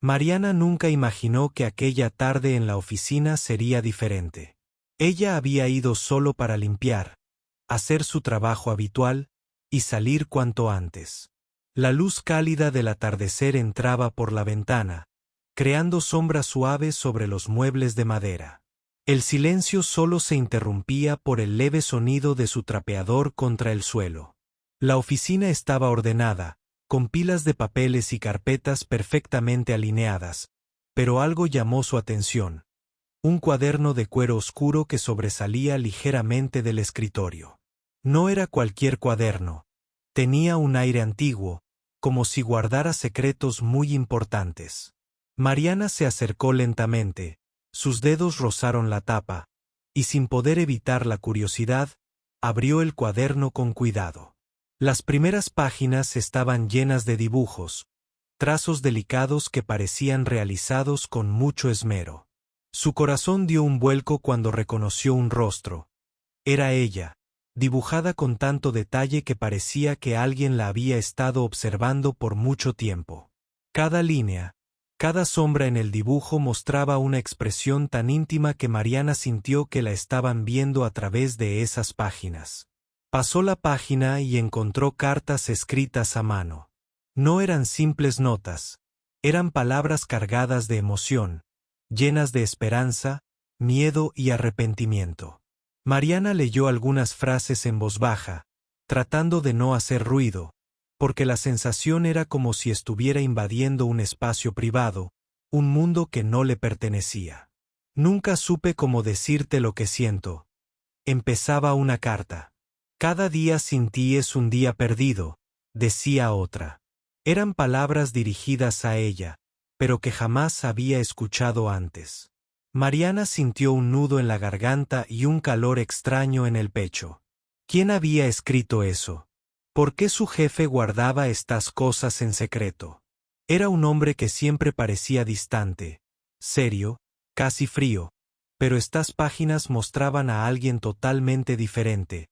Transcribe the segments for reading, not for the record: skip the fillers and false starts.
Mariana nunca imaginó que aquella tarde en la oficina sería diferente. Ella había ido solo para limpiar, hacer su trabajo habitual y salir cuanto antes. La luz cálida del atardecer entraba por la ventana, creando sombras suaves sobre los muebles de madera. El silencio solo se interrumpía por el leve sonido de su trapeador contra el suelo. La oficina estaba ordenada, con pilas de papeles y carpetas perfectamente alineadas, pero algo llamó su atención: un cuaderno de cuero oscuro que sobresalía ligeramente del escritorio. No era cualquier cuaderno. Tenía un aire antiguo, como si guardara secretos muy importantes. Mariana se acercó lentamente, sus dedos rozaron la tapa, y sin poder evitar la curiosidad, abrió el cuaderno con cuidado. Las primeras páginas estaban llenas de dibujos, trazos delicados que parecían realizados con mucho esmero. Su corazón dio un vuelco cuando reconoció un rostro. Era ella, dibujada con tanto detalle que parecía que alguien la había estado observando por mucho tiempo. Cada línea, cada sombra en el dibujo mostraba una expresión tan íntima que Mariana sintió que la estaban viendo a través de esas páginas. Pasó la página y encontró cartas escritas a mano. No eran simples notas, eran palabras cargadas de emoción, llenas de esperanza, miedo y arrepentimiento. Mariana leyó algunas frases en voz baja, tratando de no hacer ruido, porque la sensación era como si estuviera invadiendo un espacio privado, un mundo que no le pertenecía. Nunca supe cómo decirte lo que siento. Empezaba una carta. Cada día sin ti es un día perdido, decía otra. Eran palabras dirigidas a ella, pero que jamás había escuchado antes. Mariana sintió un nudo en la garganta y un calor extraño en el pecho. ¿Quién había escrito eso? ¿Por qué su jefe guardaba estas cosas en secreto? Era un hombre que siempre parecía distante, serio, casi frío, pero estas páginas mostraban a alguien totalmente diferente,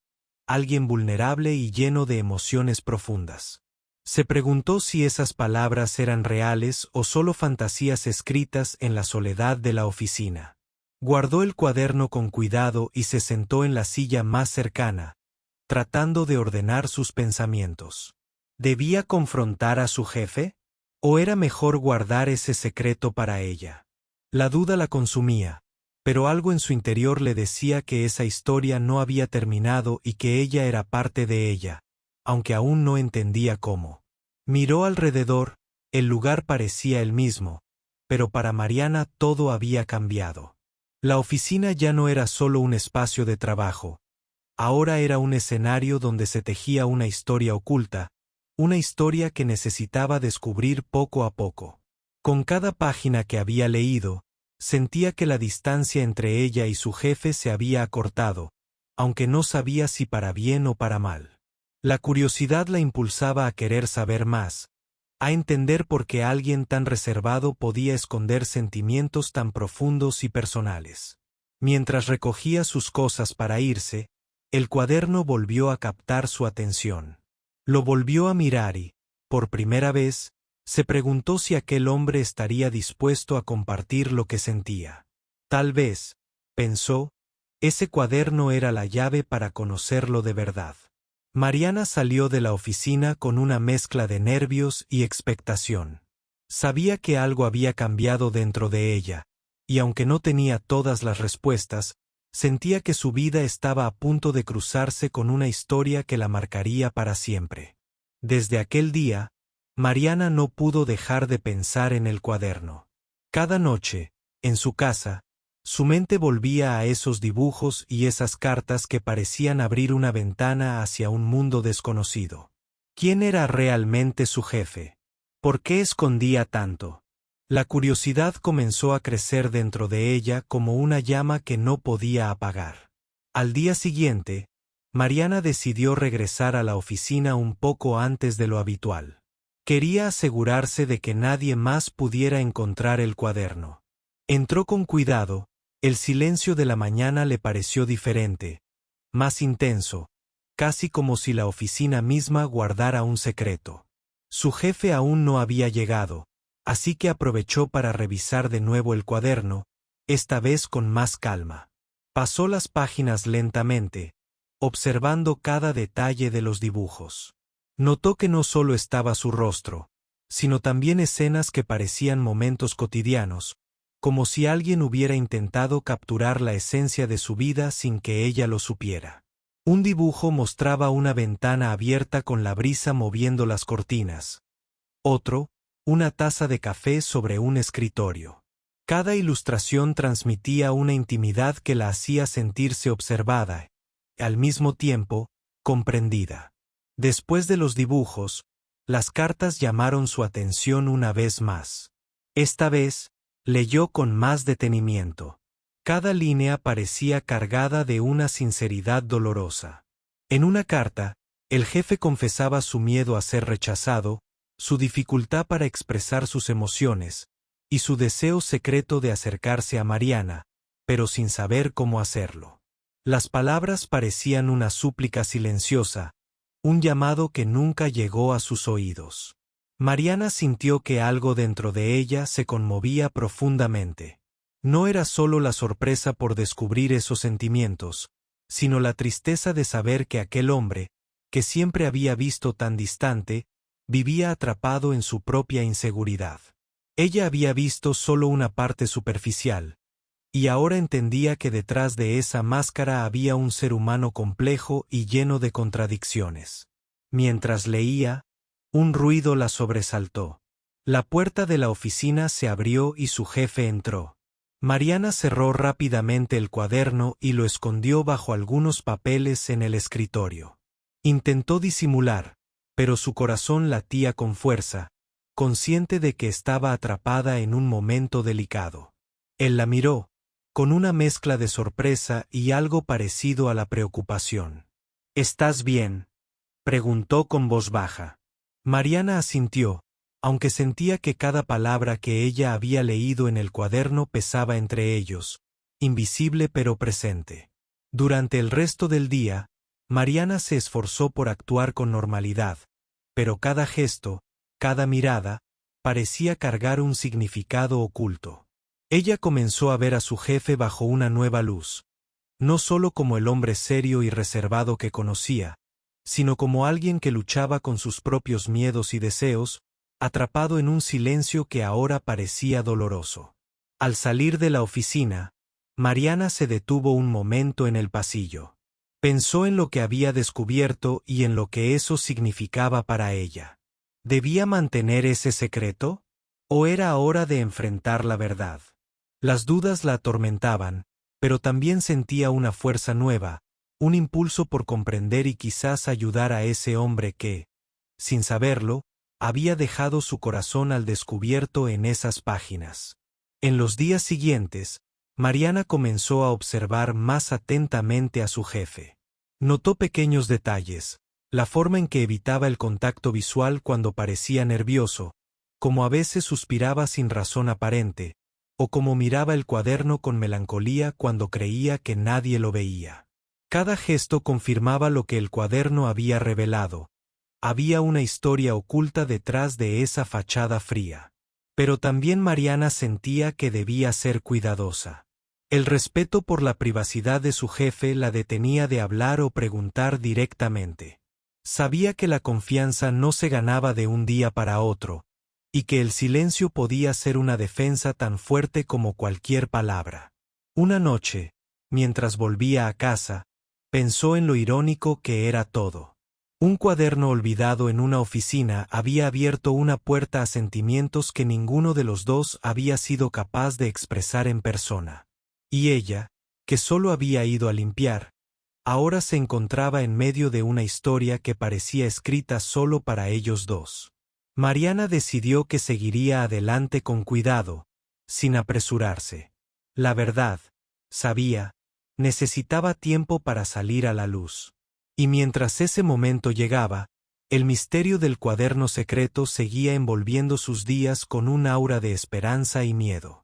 alguien vulnerable y lleno de emociones profundas. Se preguntó si esas palabras eran reales o solo fantasías escritas en la soledad de la oficina. Guardó el cuaderno con cuidado y se sentó en la silla más cercana, tratando de ordenar sus pensamientos. ¿Debía confrontar a su jefe? ¿O era mejor guardar ese secreto para ella? La duda la consumía, pero algo en su interior le decía que esa historia no había terminado y que ella era parte de ella, aunque aún no entendía cómo. Miró alrededor, el lugar parecía el mismo, pero para Mariana todo había cambiado. La oficina ya no era solo un espacio de trabajo, ahora era un escenario donde se tejía una historia oculta, una historia que necesitaba descubrir poco a poco. Con cada página que había leído, sentía que la distancia entre ella y su jefe se había acortado, aunque no sabía si para bien o para mal. La curiosidad la impulsaba a querer saber más, a entender por qué alguien tan reservado podía esconder sentimientos tan profundos y personales. Mientras recogía sus cosas para irse, el cuaderno volvió a captar su atención. Lo volvió a mirar y, por primera vez, se preguntó si aquel hombre estaría dispuesto a compartir lo que sentía. Tal vez, pensó, ese cuaderno era la llave para conocerlo de verdad. Mariana salió de la oficina con una mezcla de nervios y expectación. Sabía que algo había cambiado dentro de ella, y aunque no tenía todas las respuestas, sentía que su vida estaba a punto de cruzarse con una historia que la marcaría para siempre. Desde aquel día, Mariana no pudo dejar de pensar en el cuaderno. Cada noche, en su casa, su mente volvía a esos dibujos y esas cartas que parecían abrir una ventana hacia un mundo desconocido. ¿Quién era realmente su jefe? ¿Por qué escondía tanto? La curiosidad comenzó a crecer dentro de ella como una llama que no podía apagar. Al día siguiente, Mariana decidió regresar a la oficina un poco antes de lo habitual. Quería asegurarse de que nadie más pudiera encontrar el cuaderno. Entró con cuidado, el silencio de la mañana le pareció diferente, más intenso, casi como si la oficina misma guardara un secreto. Su jefe aún no había llegado, así que aprovechó para revisar de nuevo el cuaderno, esta vez con más calma. Pasó las páginas lentamente, observando cada detalle de los dibujos. Notó que no solo estaba su rostro, sino también escenas que parecían momentos cotidianos, como si alguien hubiera intentado capturar la esencia de su vida sin que ella lo supiera. Un dibujo mostraba una ventana abierta con la brisa moviendo las cortinas. Otro, una taza de café sobre un escritorio. Cada ilustración transmitía una intimidad que la hacía sentirse observada, y al mismo tiempo, comprendida. Después de los dibujos, las cartas llamaron su atención una vez más. Esta vez, leyó con más detenimiento. Cada línea parecía cargada de una sinceridad dolorosa. En una carta, el jefe confesaba su miedo a ser rechazado, su dificultad para expresar sus emociones, y su deseo secreto de acercarse a Mariana, pero sin saber cómo hacerlo. Las palabras parecían una súplica silenciosa, un llamado que nunca llegó a sus oídos. Mariana sintió que algo dentro de ella se conmovía profundamente. No era solo la sorpresa por descubrir esos sentimientos, sino la tristeza de saber que aquel hombre, que siempre había visto tan distante, vivía atrapado en su propia inseguridad. Ella había visto solo una parte superficial, y ahora entendía que detrás de esa máscara había un ser humano complejo y lleno de contradicciones. Mientras leía, un ruido la sobresaltó. La puerta de la oficina se abrió y su jefe entró. Mariana cerró rápidamente el cuaderno y lo escondió bajo algunos papeles en el escritorio. Intentó disimular, pero su corazón latía con fuerza, consciente de que estaba atrapada en un momento delicado. Él la miró, con una mezcla de sorpresa y algo parecido a la preocupación. ¿Estás bien?, preguntó con voz baja. Mariana asintió, aunque sentía que cada palabra que ella había leído en el cuaderno pesaba entre ellos, invisible pero presente. Durante el resto del día, Mariana se esforzó por actuar con normalidad, pero cada gesto, cada mirada, parecía cargar un significado oculto. Ella comenzó a ver a su jefe bajo una nueva luz, no solo como el hombre serio y reservado que conocía, sino como alguien que luchaba con sus propios miedos y deseos, atrapado en un silencio que ahora parecía doloroso. Al salir de la oficina, Mariana se detuvo un momento en el pasillo. Pensó en lo que había descubierto y en lo que eso significaba para ella. ¿Debía mantener ese secreto? ¿O era hora de enfrentar la verdad? Las dudas la atormentaban, pero también sentía una fuerza nueva, un impulso por comprender y quizás ayudar a ese hombre que, sin saberlo, había dejado su corazón al descubierto en esas páginas. En los días siguientes, Mariana comenzó a observar más atentamente a su jefe. Notó pequeños detalles, la forma en que evitaba el contacto visual cuando parecía nervioso, como a veces suspiraba sin razón aparente, o como miraba el cuaderno con melancolía cuando creía que nadie lo veía. Cada gesto confirmaba lo que el cuaderno había revelado. Había una historia oculta detrás de esa fachada fría. Pero también Mariana sentía que debía ser cuidadosa. El respeto por la privacidad de su jefe la detenía de hablar o preguntar directamente. Sabía que la confianza no se ganaba de un día para otro, y que el silencio podía ser una defensa tan fuerte como cualquier palabra. Una noche, mientras volvía a casa, pensó en lo irónico que era todo. Un cuaderno olvidado en una oficina había abierto una puerta a sentimientos que ninguno de los dos había sido capaz de expresar en persona. Y ella, que solo había ido a limpiar, ahora se encontraba en medio de una historia que parecía escrita solo para ellos dos. Mariana decidió que seguiría adelante con cuidado, sin apresurarse. La verdad, sabía, necesitaba tiempo para salir a la luz. Y mientras ese momento llegaba, el misterio del cuaderno secreto seguía envolviendo sus días con un aura de esperanza y miedo.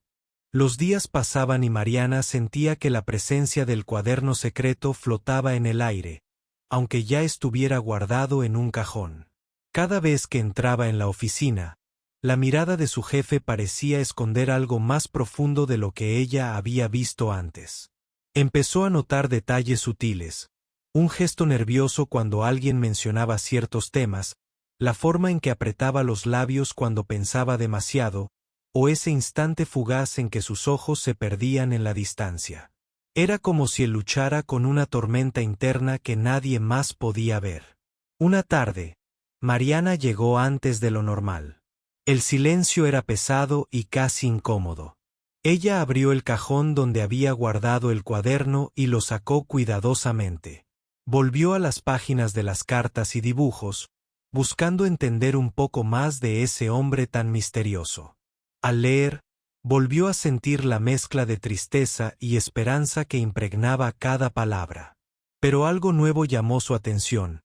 Los días pasaban y Mariana sentía que la presencia del cuaderno secreto flotaba en el aire, aunque ya estuviera guardado en un cajón. Cada vez que entraba en la oficina, La mirada de su jefe parecía esconder algo más profundo de lo que ella había visto antes. Empezó a notar detalles sutiles, un gesto nervioso cuando alguien mencionaba ciertos temas, la forma en que apretaba los labios cuando pensaba demasiado, o ese instante fugaz en que sus ojos se perdían en la distancia. Era como si él luchara con una tormenta interna que nadie más podía ver. Una tarde, Mariana llegó antes de lo normal. El silencio era pesado y casi incómodo. Ella abrió el cajón donde había guardado el cuaderno y lo sacó cuidadosamente. Volvió a las páginas de las cartas y dibujos, buscando entender un poco más de ese hombre tan misterioso. Al leer, volvió a sentir la mezcla de tristeza y esperanza que impregnaba cada palabra. Pero algo nuevo llamó su atención.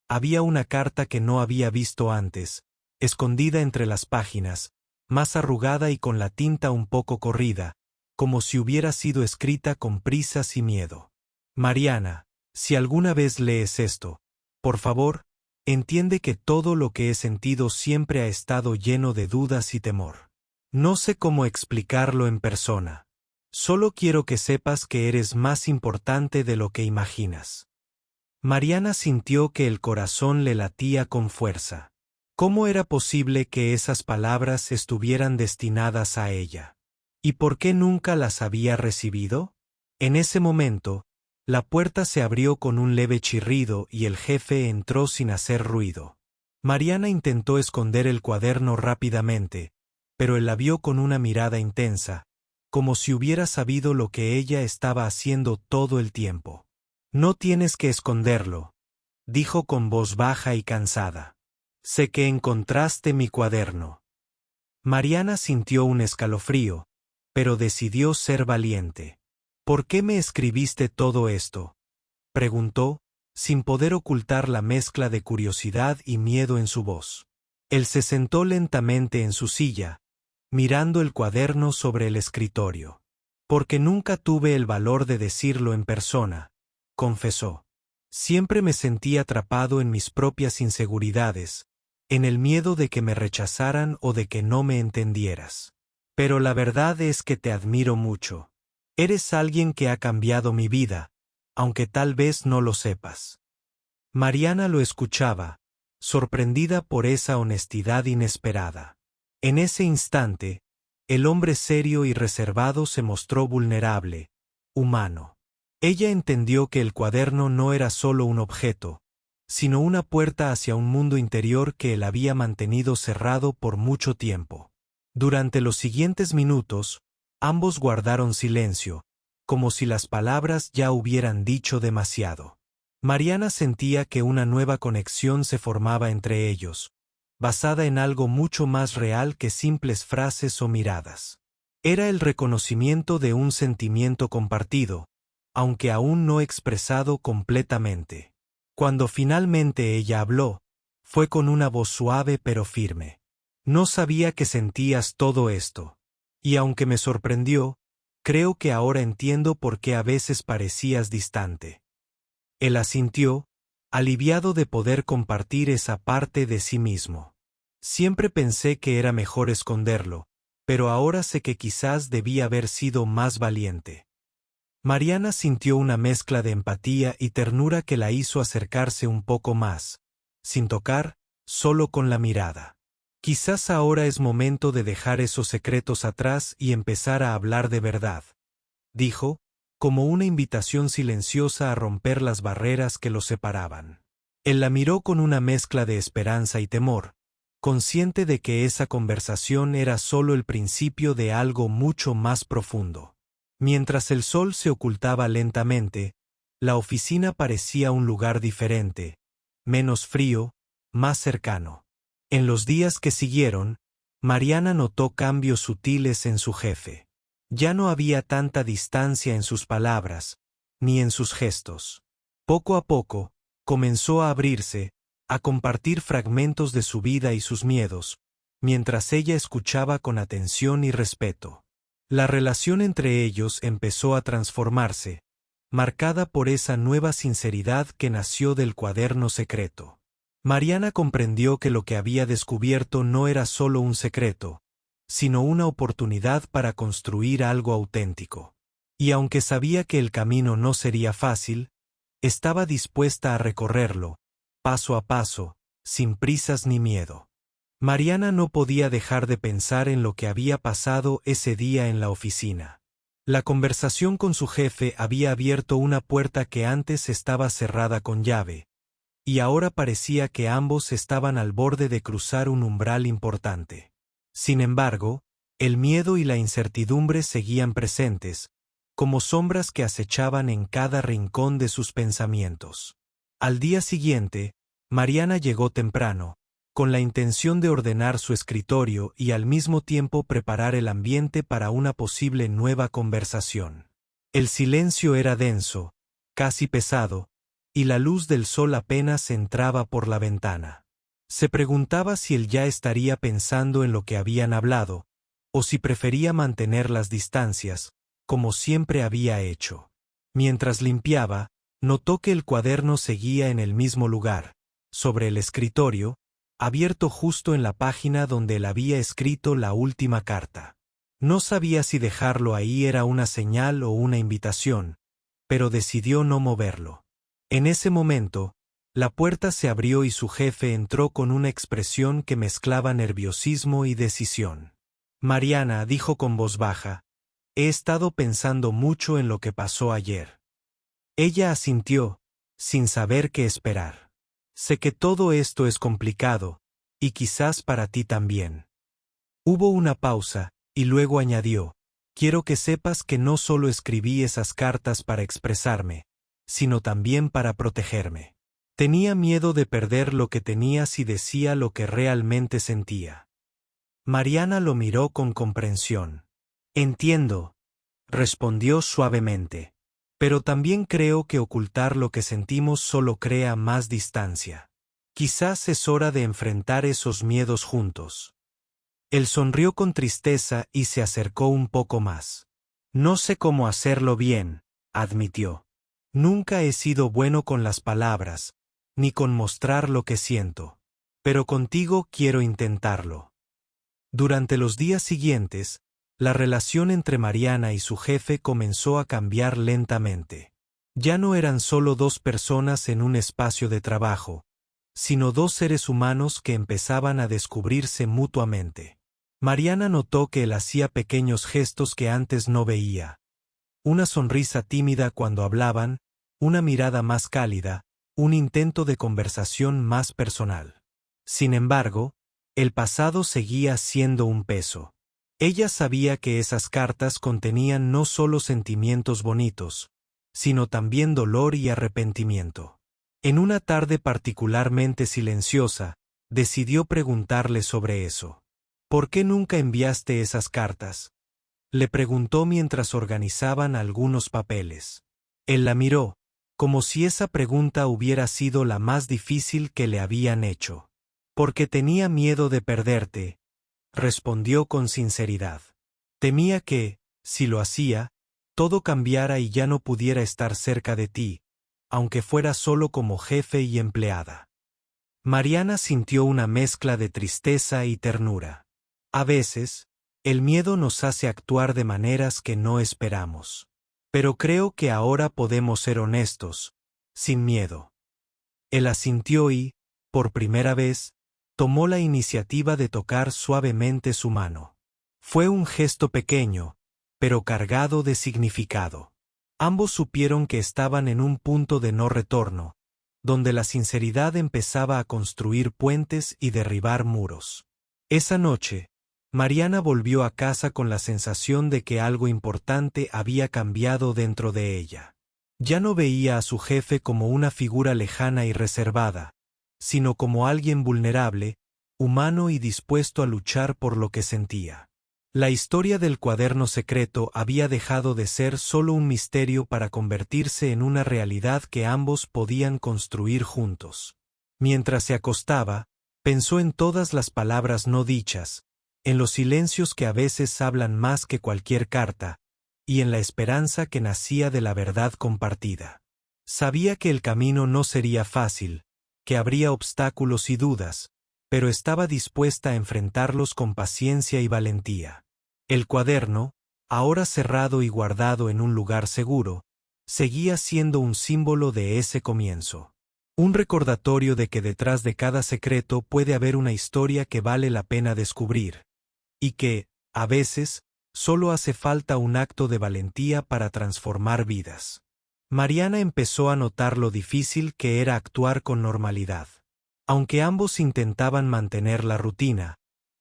Había una carta que no había visto antes, escondida entre las páginas, más arrugada y con la tinta un poco corrida, como si hubiera sido escrita con prisas y miedo. Mariana, si alguna vez lees esto, por favor, entiende que todo lo que he sentido siempre ha estado lleno de dudas y temor. No sé cómo explicarlo en persona. Solo quiero que sepas que eres más importante de lo que imaginas. Mariana sintió que el corazón le latía con fuerza. ¿Cómo era posible que esas palabras estuvieran destinadas a ella? ¿Y por qué nunca las había recibido? En ese momento, la puerta se abrió con un leve chirrido y el jefe entró sin hacer ruido. Mariana intentó esconder el cuaderno rápidamente, pero él la vio con una mirada intensa, como si hubiera sabido lo que ella estaba haciendo todo el tiempo. No tienes que esconderlo, dijo con voz baja y cansada. Sé que encontraste mi cuaderno. Mariana sintió un escalofrío, pero decidió ser valiente. ¿Por qué me escribiste todo esto?, preguntó, sin poder ocultar la mezcla de curiosidad y miedo en su voz. Él se sentó lentamente en su silla, mirando el cuaderno sobre el escritorio. Porque nunca tuve el valor de decirlo en persona, confesó. Siempre me sentí atrapado en mis propias inseguridades, en el miedo de que me rechazaran o de que no me entendieras. Pero la verdad es que te admiro mucho. Eres alguien que ha cambiado mi vida, aunque tal vez no lo sepas. Mariana lo escuchaba, sorprendida por esa honestidad inesperada. En ese instante, el hombre serio y reservado se mostró vulnerable, humano. Ella entendió que el cuaderno no era solo un objeto, sino una puerta hacia un mundo interior que él había mantenido cerrado por mucho tiempo. Durante los siguientes minutos, ambos guardaron silencio, como si las palabras ya hubieran dicho demasiado. Mariana sentía que una nueva conexión se formaba entre ellos, basada en algo mucho más real que simples frases o miradas. Era el reconocimiento de un sentimiento compartido, aunque aún no expresado completamente. Cuando finalmente ella habló, fue con una voz suave pero firme. No sabía que sentías todo esto. Y aunque me sorprendió, creo que ahora entiendo por qué a veces parecías distante. Él asintió, aliviado de poder compartir esa parte de sí mismo. Siempre pensé que era mejor esconderlo, pero ahora sé que quizás debía haber sido más valiente. Mariana sintió una mezcla de empatía y ternura que la hizo acercarse un poco más, sin tocar, solo con la mirada. Quizás ahora es momento de dejar esos secretos atrás y empezar a hablar de verdad, dijo, como una invitación silenciosa a romper las barreras que los separaban. Él la miró con una mezcla de esperanza y temor, consciente de que esa conversación era solo el principio de algo mucho más profundo. Mientras el sol se ocultaba lentamente, la oficina parecía un lugar diferente, menos frío, más cercano. En los días que siguieron, Mariana notó cambios sutiles en su jefe. Ya no había tanta distancia en sus palabras, ni en sus gestos. Poco a poco, comenzó a abrirse, a compartir fragmentos de su vida y sus miedos, mientras ella escuchaba con atención y respeto. La relación entre ellos empezó a transformarse, marcada por esa nueva sinceridad que nació del cuaderno secreto. Mariana comprendió que lo que había descubierto no era solo un secreto, sino una oportunidad para construir algo auténtico. Y aunque sabía que el camino no sería fácil, estaba dispuesta a recorrerlo, paso a paso, sin prisas ni miedo. Mariana no podía dejar de pensar en lo que había pasado ese día en la oficina. La conversación con su jefe había abierto una puerta que antes estaba cerrada con llave, y ahora parecía que ambos estaban al borde de cruzar un umbral importante. Sin embargo, el miedo y la incertidumbre seguían presentes, como sombras que acechaban en cada rincón de sus pensamientos. Al día siguiente, Mariana llegó temprano, con la intención de ordenar su escritorio y al mismo tiempo preparar el ambiente para una posible nueva conversación. El silencio era denso, casi pesado, y la luz del sol apenas entraba por la ventana. Se preguntaba si él ya estaría pensando en lo que habían hablado, o si prefería mantener las distancias, como siempre había hecho. Mientras limpiaba, notó que el cuaderno seguía en el mismo lugar, sobre el escritorio, abierto justo en la página donde él había escrito la última carta. No sabía si dejarlo ahí era una señal o una invitación, pero decidió no moverlo. En ese momento, la puerta se abrió y su jefe entró con una expresión que mezclaba nerviosismo y decisión. Mariana dijo con voz baja: «He estado pensando mucho en lo que pasó ayer». Ella asintió, sin saber qué esperar. «Sé que todo esto es complicado, y quizás para ti también». Hubo una pausa, y luego añadió: «Quiero que sepas que no solo escribí esas cartas para expresarme, sino también para protegerme. Tenía miedo de perder lo que tenía si decía lo que realmente sentía». Mariana lo miró con comprensión. «Entiendo», respondió suavemente. «Pero también creo que ocultar lo que sentimos solo crea más distancia. Quizás es hora de enfrentar esos miedos juntos». Él sonrió con tristeza y se acercó un poco más. «No sé cómo hacerlo bien», admitió. «Nunca he sido bueno con las palabras, ni con mostrar lo que siento. Pero contigo quiero intentarlo». Durante los días siguientes, la relación entre Mariana y su jefe comenzó a cambiar lentamente. Ya no eran solo dos personas en un espacio de trabajo, sino dos seres humanos que empezaban a descubrirse mutuamente. Mariana notó que él hacía pequeños gestos que antes no veía. Una sonrisa tímida cuando hablaban, una mirada más cálida, un intento de conversación más personal. Sin embargo, el pasado seguía siendo un peso. Ella sabía que esas cartas contenían no solo sentimientos bonitos, sino también dolor y arrepentimiento. En una tarde particularmente silenciosa, decidió preguntarle sobre eso. «¿Por qué nunca enviaste esas cartas?», le preguntó mientras organizaban algunos papeles. Él la miró, como si esa pregunta hubiera sido la más difícil que le habían hecho. «Porque tenía miedo de perderte», respondió con sinceridad. «Temía que, si lo hacía, todo cambiara y ya no pudiera estar cerca de ti, aunque fuera solo como jefe y empleada». Mariana sintió una mezcla de tristeza y ternura. A veces, el miedo nos hace actuar de maneras que no esperamos. Pero creo que ahora podemos ser honestos, sin miedo. Él asintió y, por primera vez, tomó la iniciativa de tocar suavemente su mano. Fue un gesto pequeño, pero cargado de significado. Ambos supieron que estaban en un punto de no retorno, donde la sinceridad empezaba a construir puentes y derribar muros. Esa noche, Mariana volvió a casa con la sensación de que algo importante había cambiado dentro de ella. Ya no veía a su jefe como una figura lejana y reservada, sino como alguien vulnerable, humano y dispuesto a luchar por lo que sentía. La historia del cuaderno secreto había dejado de ser solo un misterio para convertirse en una realidad que ambos podían construir juntos. Mientras se acostaba, pensó en todas las palabras no dichas, en los silencios que a veces hablan más que cualquier carta, y en la esperanza que nacía de la verdad compartida. Sabía que el camino no sería fácil, que habría obstáculos y dudas, pero estaba dispuesta a enfrentarlos con paciencia y valentía. El cuaderno, ahora cerrado y guardado en un lugar seguro, seguía siendo un símbolo de ese comienzo. Un recordatorio de que detrás de cada secreto puede haber una historia que vale la pena descubrir, y que, a veces, solo hace falta un acto de valentía para transformar vidas. Mariana empezó a notar lo difícil que era actuar con normalidad. Aunque ambos intentaban mantener la rutina,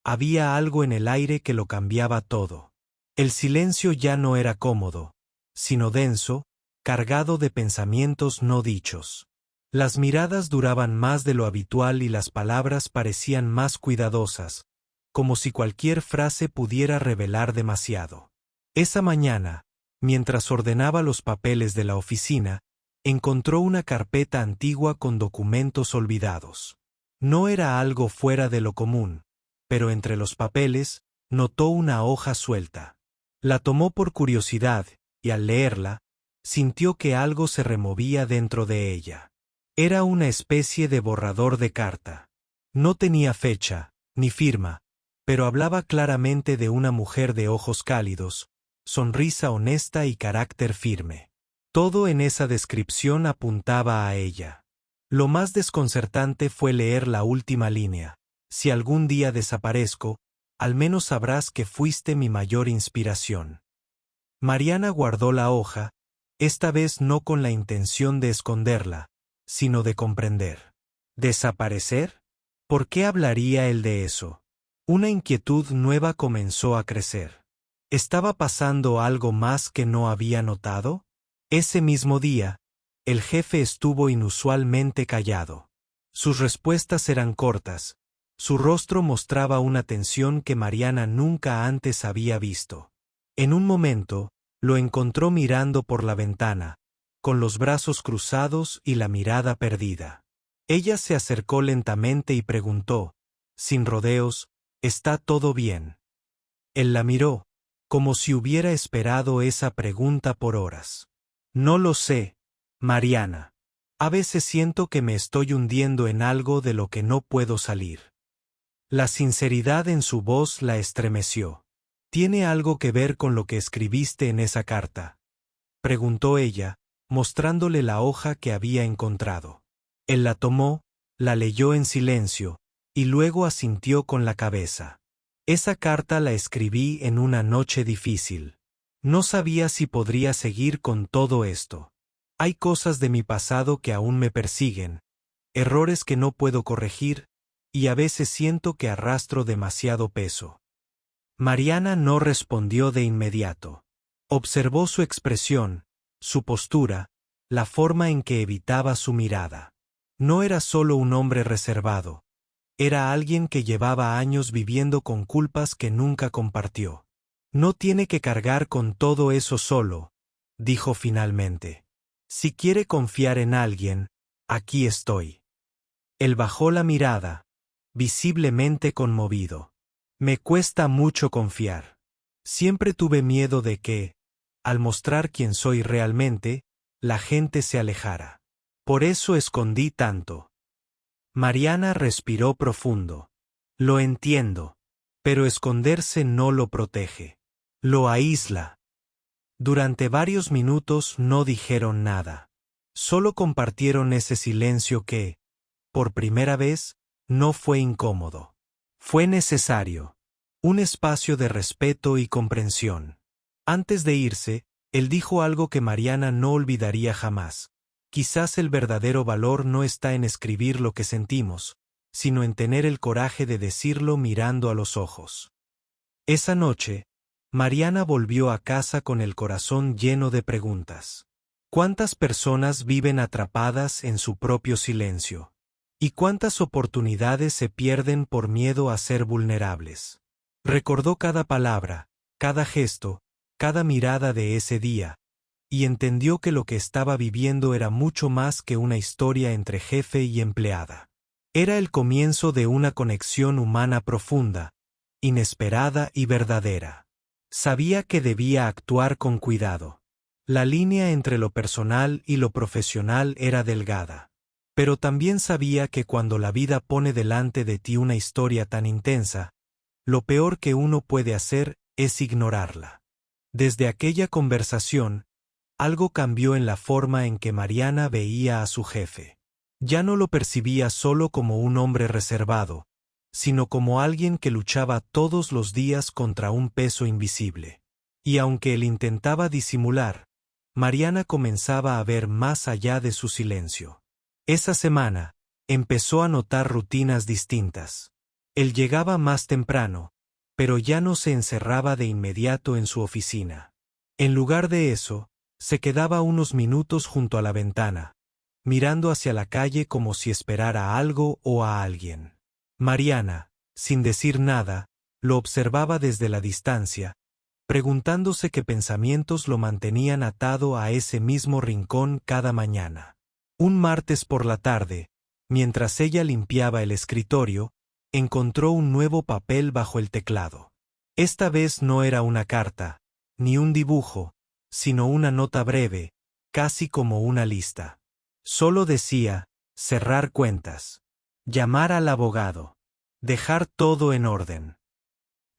había algo en el aire que lo cambiaba todo. El silencio ya no era cómodo, sino denso, cargado de pensamientos no dichos. Las miradas duraban más de lo habitual y las palabras parecían más cuidadosas, como si cualquier frase pudiera revelar demasiado. Esa mañana, mientras ordenaba los papeles de la oficina, encontró una carpeta antigua con documentos olvidados. No era algo fuera de lo común, pero entre los papeles, notó una hoja suelta. La tomó por curiosidad, y al leerla, sintió que algo se removía dentro de ella. Era una especie de borrador de carta. No tenía fecha, ni firma, pero hablaba claramente de una mujer de ojos cálidos, sonrisa honesta y carácter firme. Todo en esa descripción apuntaba a ella. Lo más desconcertante fue leer la última línea: si algún día desaparezco, al menos sabrás que fuiste mi mayor inspiración. Mariana guardó la hoja, esta vez no con la intención de esconderla, sino de comprender. ¿Desaparecer? ¿Por qué hablaría él de eso? Una inquietud nueva comenzó a crecer. ¿Estaba pasando algo más que no había notado? Ese mismo día, el jefe estuvo inusualmente callado. Sus respuestas eran cortas. Su rostro mostraba una tensión que Mariana nunca antes había visto. En un momento, lo encontró mirando por la ventana, con los brazos cruzados y la mirada perdida. Ella se acercó lentamente y preguntó, sin rodeos, ¿está todo bien? Él la miró, como si hubiera esperado esa pregunta por horas. No lo sé, Mariana. A veces siento que me estoy hundiendo en algo de lo que no puedo salir. La sinceridad en su voz la estremeció. ¿Tiene algo que ver con lo que escribiste en esa carta?, preguntó ella, mostrándole la hoja que había encontrado. Él la tomó, la leyó en silencio, y luego asintió con la cabeza. Esa carta la escribí en una noche difícil. No sabía si podría seguir con todo esto. Hay cosas de mi pasado que aún me persiguen, errores que no puedo corregir, y a veces siento que arrastro demasiado peso. Mariana no respondió de inmediato. Observó su expresión, su postura, la forma en que evitaba su mirada. No era solo un hombre reservado. Era alguien que llevaba años viviendo con culpas que nunca compartió. No tiene que cargar con todo eso solo, dijo finalmente. Si quiere confiar en alguien, aquí estoy. Él bajó la mirada, visiblemente conmovido. Me cuesta mucho confiar. Siempre tuve miedo de que, al mostrar quién soy realmente, la gente se alejara. Por eso escondí tanto. Mariana respiró profundo. Lo entiendo. Pero esconderse no lo protege. Lo aísla. Durante varios minutos no dijeron nada. Solo compartieron ese silencio que, por primera vez, no fue incómodo. Fue necesario. Un espacio de respeto y comprensión. Antes de irse, él dijo algo que Mariana no olvidaría jamás. Quizás el verdadero valor no está en escribir lo que sentimos, sino en tener el coraje de decirlo mirando a los ojos. Esa noche, Mariana volvió a casa con el corazón lleno de preguntas. ¿Cuántas personas viven atrapadas en su propio silencio? ¿Y cuántas oportunidades se pierden por miedo a ser vulnerables? Recordó cada palabra, cada gesto, cada mirada de ese día, y entendió que lo que estaba viviendo era mucho más que una historia entre jefe y empleada. Era el comienzo de una conexión humana profunda, inesperada y verdadera. Sabía que debía actuar con cuidado. La línea entre lo personal y lo profesional era delgada. Pero también sabía que cuando la vida pone delante de ti una historia tan intensa, lo peor que uno puede hacer es ignorarla. Desde aquella conversación, algo cambió en la forma en que Mariana veía a su jefe. Ya no lo percibía solo como un hombre reservado, sino como alguien que luchaba todos los días contra un peso invisible. Y aunque él intentaba disimular, Mariana comenzaba a ver más allá de su silencio. Esa semana, empezó a notar rutinas distintas. Él llegaba más temprano, pero ya no se encerraba de inmediato en su oficina. En lugar de eso, se quedaba unos minutos junto a la ventana, mirando hacia la calle como si esperara a algo o a alguien. Mariana, sin decir nada, lo observaba desde la distancia, preguntándose qué pensamientos lo mantenían atado a ese mismo rincón cada mañana. Un martes por la tarde, mientras ella limpiaba el escritorio, encontró un nuevo papel bajo el teclado. Esta vez no era una carta, ni un dibujo, sino una nota breve, casi como una lista. Solo decía, cerrar cuentas, llamar al abogado, dejar todo en orden.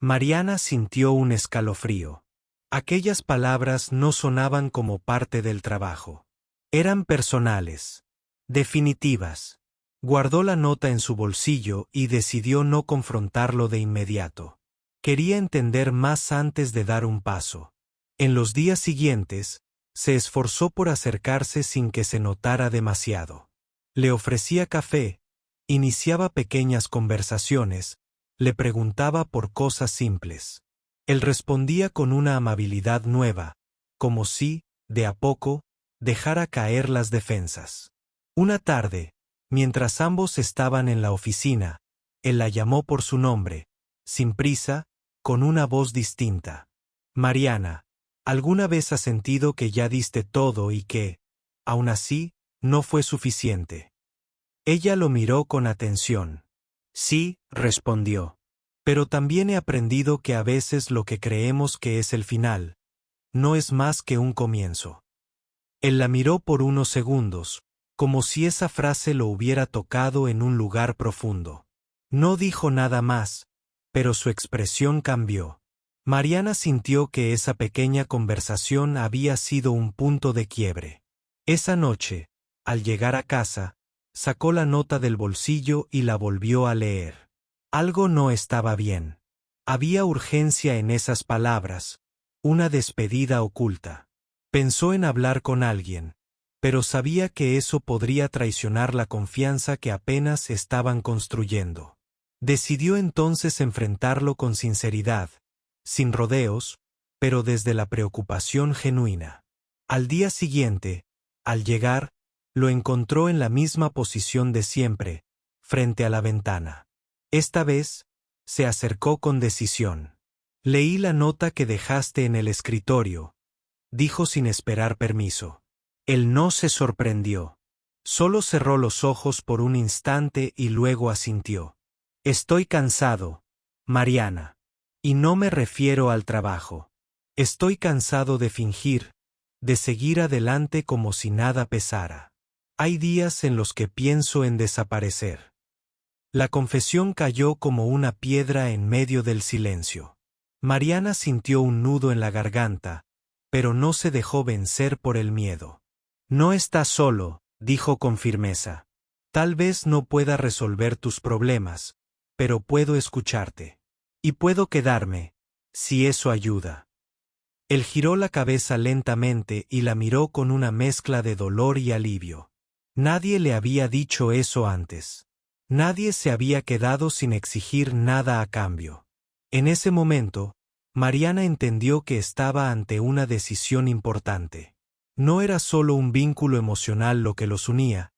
Mariana sintió un escalofrío. Aquellas palabras no sonaban como parte del trabajo. Eran personales, definitivas. Guardó la nota en su bolsillo y decidió no confrontarlo de inmediato. Quería entender más antes de dar un paso. En los días siguientes, se esforzó por acercarse sin que se notara demasiado. Le ofrecía café, iniciaba pequeñas conversaciones, le preguntaba por cosas simples. Él respondía con una amabilidad nueva, como si, de a poco, dejara caer las defensas. Una tarde, mientras ambos estaban en la oficina, él la llamó por su nombre, sin prisa, con una voz distinta. Mariana, ¿alguna vez has sentido que ya diste todo y que, aún así, no fue suficiente? Ella lo miró con atención. Sí, respondió. Pero también he aprendido que a veces lo que creemos que es el final, no es más que un comienzo. Él la miró por unos segundos, como si esa frase lo hubiera tocado en un lugar profundo. No dijo nada más, pero su expresión cambió. Mariana sintió que esa pequeña conversación había sido un punto de quiebre. Esa noche, al llegar a casa, sacó la nota del bolsillo y la volvió a leer. Algo no estaba bien. Había urgencia en esas palabras, una despedida oculta. Pensó en hablar con alguien, pero sabía que eso podría traicionar la confianza que apenas estaban construyendo. Decidió entonces enfrentarlo con sinceridad, sin rodeos, pero desde la preocupación genuina. Al día siguiente, al llegar, lo encontró en la misma posición de siempre, frente a la ventana. Esta vez, se acercó con decisión. Leí la nota que dejaste en el escritorio, dijo sin esperar permiso. Él no se sorprendió. Solo cerró los ojos por un instante y luego asintió. Estoy cansado, Mariana. Y no me refiero al trabajo. Estoy cansado de fingir, de seguir adelante como si nada pesara. Hay días en los que pienso en desaparecer. La confesión cayó como una piedra en medio del silencio. Mariana sintió un nudo en la garganta, pero no se dejó vencer por el miedo. No estás solo, dijo con firmeza. Tal vez no pueda resolver tus problemas, pero puedo escucharte. Y puedo quedarme, si eso ayuda. Él giró la cabeza lentamente y la miró con una mezcla de dolor y alivio. Nadie le había dicho eso antes. Nadie se había quedado sin exigir nada a cambio. En ese momento, Mariana entendió que estaba ante una decisión importante. No era solo un vínculo emocional lo que los unía,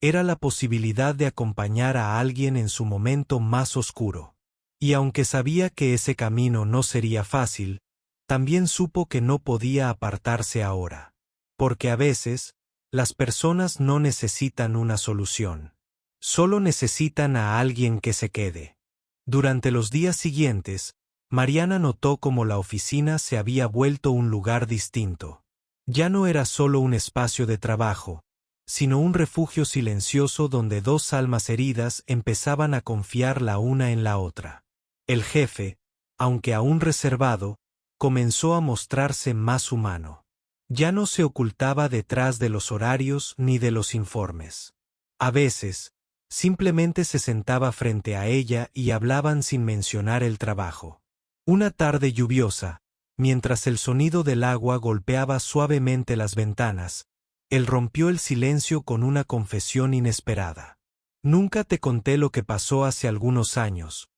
era la posibilidad de acompañar a alguien en su momento más oscuro. Y aunque sabía que ese camino no sería fácil, también supo que no podía apartarse ahora. Porque a veces, las personas no necesitan una solución. Solo necesitan a alguien que se quede. Durante los días siguientes, Mariana notó cómo la oficina se había vuelto un lugar distinto. Ya no era solo un espacio de trabajo, sino un refugio silencioso donde dos almas heridas empezaban a confiar la una en la otra. El jefe, aunque aún reservado, comenzó a mostrarse más humano. Ya no se ocultaba detrás de los horarios ni de los informes. A veces, simplemente se sentaba frente a ella y hablaban sin mencionar el trabajo. Una tarde lluviosa, mientras el sonido del agua golpeaba suavemente las ventanas, él rompió el silencio con una confesión inesperada. «Nunca te conté lo que pasó hace algunos años»,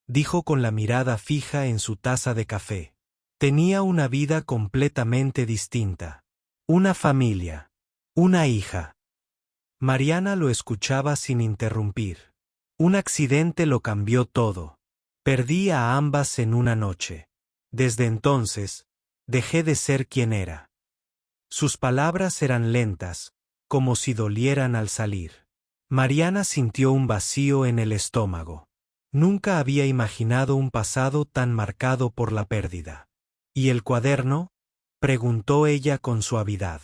dijo con la mirada fija en su taza de café. Tenía una vida completamente distinta. Una familia. Una hija. Mariana lo escuchaba sin interrumpir. Un accidente lo cambió todo. Perdí a ambas en una noche. Desde entonces, dejé de ser quien era. Sus palabras eran lentas, como si dolieran al salir. Mariana sintió un vacío en el estómago. Nunca había imaginado un pasado tan marcado por la pérdida. ¿Y el cuaderno?, preguntó ella con suavidad.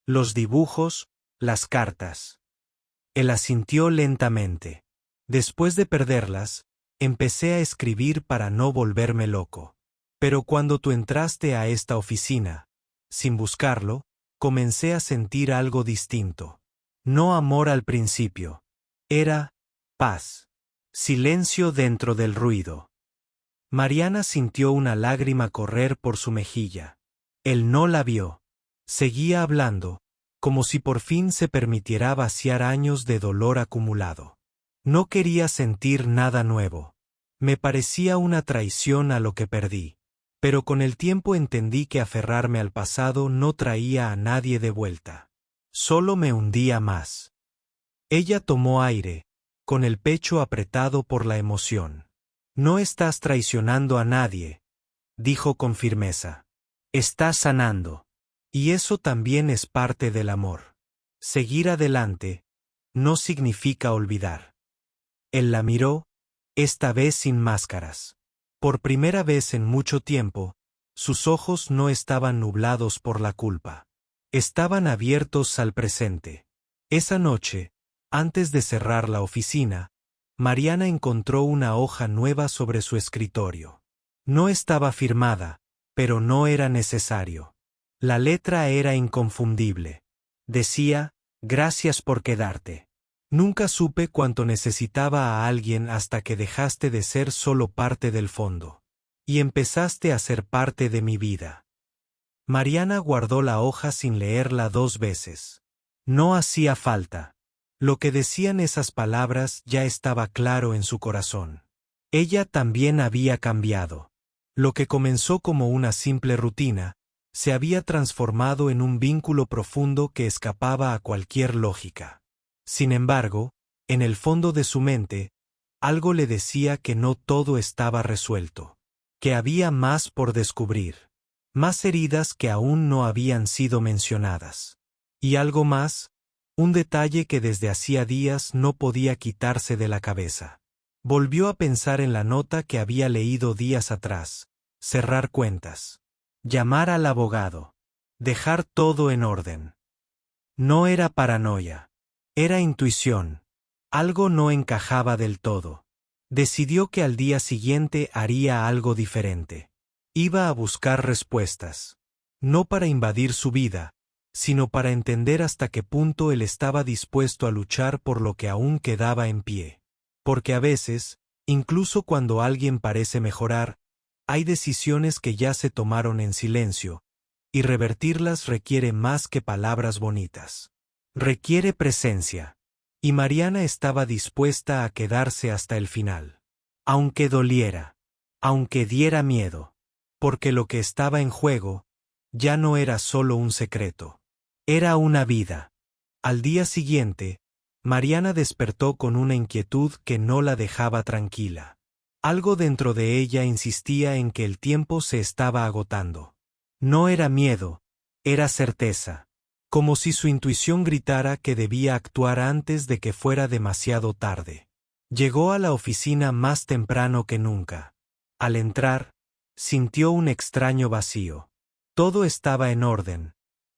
Los dibujos, las cartas. Él asintió lentamente. Después de perderlas, empecé a escribir para no volverme loco. Pero cuando tú entraste a esta oficina, sin buscarlo, comencé a sentir algo distinto. No amor al principio. Era paz. Silencio dentro del ruido. Mariana sintió una lágrima correr por su mejilla. Él no la vio. Seguía hablando, como si por fin se permitiera vaciar años de dolor acumulado. No quería sentir nada nuevo. Me parecía una traición a lo que perdí. Pero con el tiempo entendí que aferrarme al pasado no traía a nadie de vuelta. Solo me hundía más. Ella tomó aire, con el pecho apretado por la emoción. No estás traicionando a nadie, dijo con firmeza. Estás sanando. Y eso también es parte del amor. Seguir adelante no significa olvidar. Él la miró, esta vez sin máscaras. Por primera vez en mucho tiempo, sus ojos no estaban nublados por la culpa. Estaban abiertos al presente. Esa noche, antes de cerrar la oficina, Mariana encontró una hoja nueva sobre su escritorio. No estaba firmada, pero no era necesario. La letra era inconfundible. Decía, «Gracias por quedarte. Nunca supe cuánto necesitaba a alguien hasta que dejaste de ser solo parte del fondo. Y empezaste a ser parte de mi vida». Mariana guardó la hoja sin leerla 2 veces. No hacía falta. Lo que decían esas palabras ya estaba claro en su corazón. Ella también había cambiado. Lo que comenzó como una simple rutina, se había transformado en un vínculo profundo que escapaba a cualquier lógica. Sin embargo, en el fondo de su mente, algo le decía que no todo estaba resuelto, que había más por descubrir, más heridas que aún no habían sido mencionadas. Y algo más, un detalle que desde hacía días no podía quitarse de la cabeza. Volvió a pensar en la nota que había leído días atrás, cerrar cuentas, llamar al abogado, dejar todo en orden. No era paranoia, era intuición. Algo no encajaba del todo. Decidió que al día siguiente haría algo diferente. Iba a buscar respuestas. No para invadir su vida, sino para entender hasta qué punto él estaba dispuesto a luchar por lo que aún quedaba en pie. Porque a veces, incluso cuando alguien parece mejorar, hay decisiones que ya se tomaron en silencio, y revertirlas requiere más que palabras bonitas. Requiere presencia. Y Mariana estaba dispuesta a quedarse hasta el final. Aunque doliera, aunque diera miedo, porque lo que estaba en juego ya no era solo un secreto. Era una vida. Al día siguiente, Mariana despertó con una inquietud que no la dejaba tranquila. Algo dentro de ella insistía en que el tiempo se estaba agotando. No era miedo, era certeza. Como si su intuición gritara que debía actuar antes de que fuera demasiado tarde. Llegó a la oficina más temprano que nunca. Al entrar, sintió un extraño vacío. Todo estaba en orden.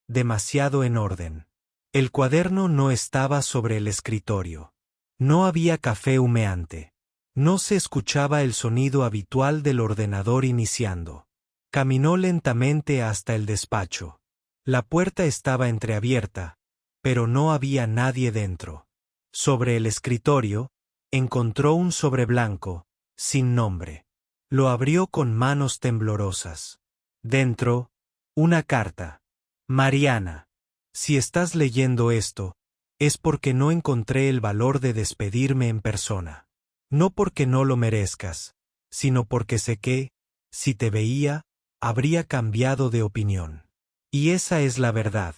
Demasiado en orden. El cuaderno no estaba sobre el escritorio. No había café humeante. No se escuchaba el sonido habitual del ordenador iniciando. Caminó lentamente hasta el despacho. La puerta estaba entreabierta, pero no había nadie dentro. Sobre el escritorio, encontró un sobre blanco, sin nombre. Lo abrió con manos temblorosas. Dentro, una carta. Mariana, si estás leyendo esto, es porque no encontré el valor de despedirme en persona. No porque no lo merezcas, sino porque sé que, si te veía, habría cambiado de opinión. Y esa es la verdad.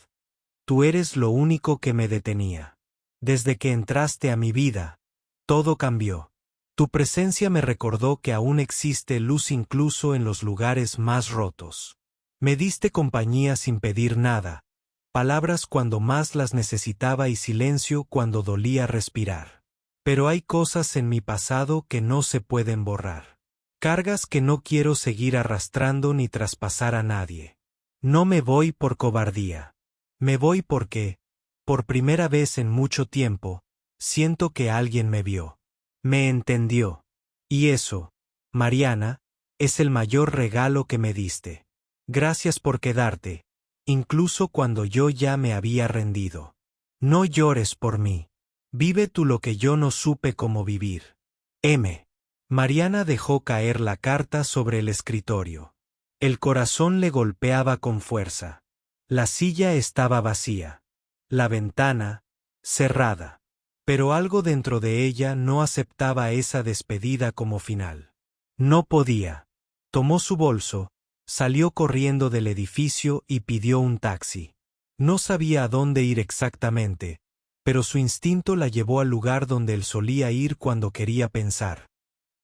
Tú eres lo único que me detenía. Desde que entraste a mi vida, todo cambió. Tu presencia me recordó que aún existe luz incluso en los lugares más rotos. Me diste compañía sin pedir nada, palabras cuando más las necesitaba y silencio cuando dolía respirar. Pero hay cosas en mi pasado que no se pueden borrar. Cargas que no quiero seguir arrastrando ni traspasar a nadie. No me voy por cobardía. Me voy porque, por primera vez en mucho tiempo, siento que alguien me vio. Me entendió. Y eso, Mariana, es el mayor regalo que me diste. Gracias por quedarte, incluso cuando yo ya me había rendido. No llores por mí. Vive tú lo que yo no supe cómo vivir. M. Mariana dejó caer la carta sobre el escritorio. El corazón le golpeaba con fuerza. La silla estaba vacía. La ventana, cerrada. Pero algo dentro de ella no aceptaba esa despedida como final. No podía. Tomó su bolso, salió corriendo del edificio y pidió un taxi. No sabía a dónde ir exactamente, pero su instinto la llevó al lugar donde él solía ir cuando quería pensar.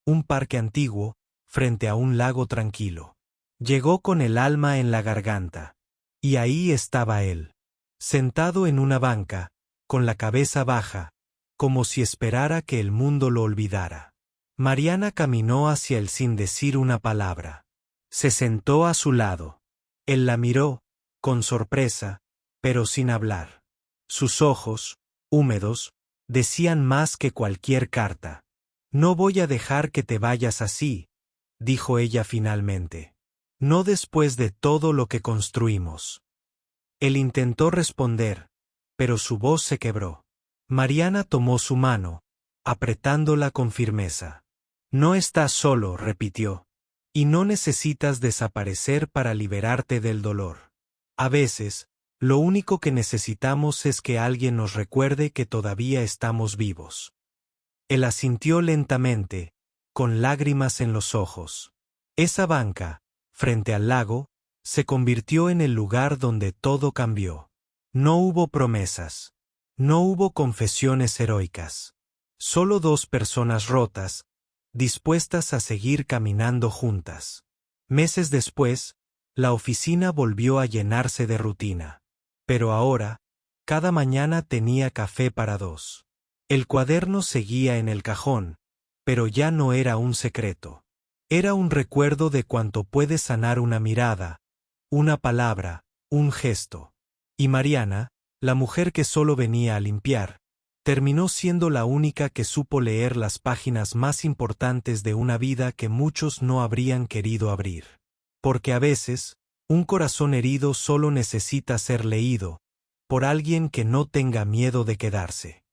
Un parque antiguo, frente a un lago tranquilo. Llegó con el alma en la garganta. Y ahí estaba él, sentado en una banca, con la cabeza baja, como si esperara que el mundo lo olvidara. Mariana caminó hacia él sin decir una palabra. Se sentó a su lado. Él la miró, con sorpresa, pero sin hablar. Sus ojos, húmedos, decían más que cualquier carta. No voy a dejar que te vayas así, dijo ella finalmente. No después de todo lo que construimos. Él intentó responder, pero su voz se quebró. Mariana tomó su mano, apretándola con firmeza. No estás solo, repitió. Y no necesitas desaparecer para liberarte del dolor. A veces, lo único que necesitamos es que alguien nos recuerde que todavía estamos vivos. Él asintió lentamente, con lágrimas en los ojos. Esa banca, frente al lago, se convirtió en el lugar donde todo cambió. No hubo promesas. No hubo confesiones heroicas. Solo dos personas rotas, dispuestas a seguir caminando juntas. Meses después, la oficina volvió a llenarse de rutina. Pero ahora, cada mañana tenía café para dos. El cuaderno seguía en el cajón, pero ya no era un secreto. Era un recuerdo de cuanto puede sanar una mirada, una palabra, un gesto. Y Mariana, la mujer que solo venía a limpiar, terminó siendo la única que supo leer las páginas más importantes de una vida que muchos no habrían querido abrir. Porque a veces, un corazón herido solo necesita ser leído, por alguien que no tenga miedo de quedarse.